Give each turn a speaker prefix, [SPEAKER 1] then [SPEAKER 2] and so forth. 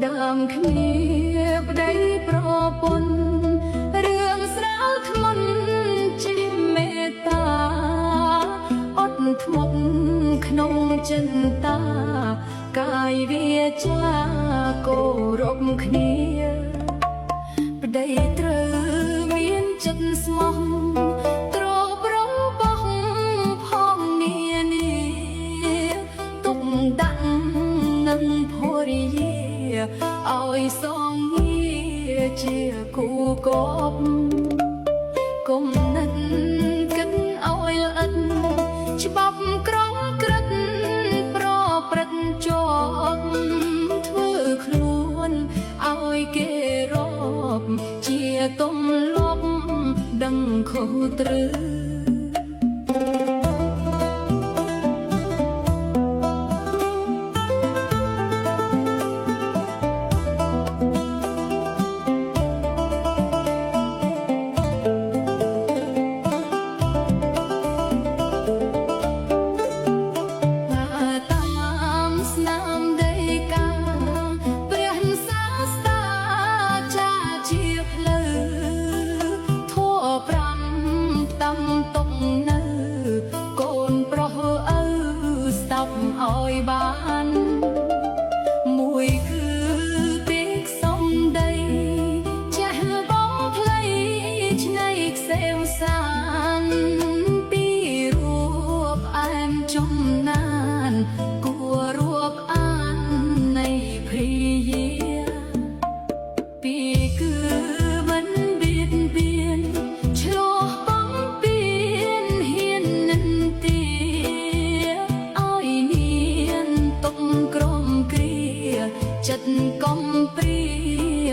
[SPEAKER 1] ដើមគ្នាប្តីប្រពន្ធរឿងស្រាលធ្ងន់ជាមេត្តាអត់ធ្មត់ក្នុងចិន្តាកាយវាចាគោរពគ្នាប្តីត្រូវមានចិត្តស្មោះទ្រប្របោះផងនានាទុកដាក់នឹងភរិយាឲ្យសងងារជាគូកបគុំនិតគិតឲ្យល្អិតច្បាប់ក្រមក្រឹតប្រព្រឹត្តជាប់ធ្វើខ្លួនឲ្យគេរាប់ជាទម្លាប់ដឹងខុសត្រូវឲ្យបានមួយគឺពេកសំដីចេះបងផ្លៃឆ្នៃខ្សែសានពីរួបអែមចំណានគួររួបអាននៃព្រាយាពីគឺមិនបៀតបៀនឆ្លោះបំពេញហ៊ាននិន្ទាទុកក្រមគ្រាចិត្តកំព្រា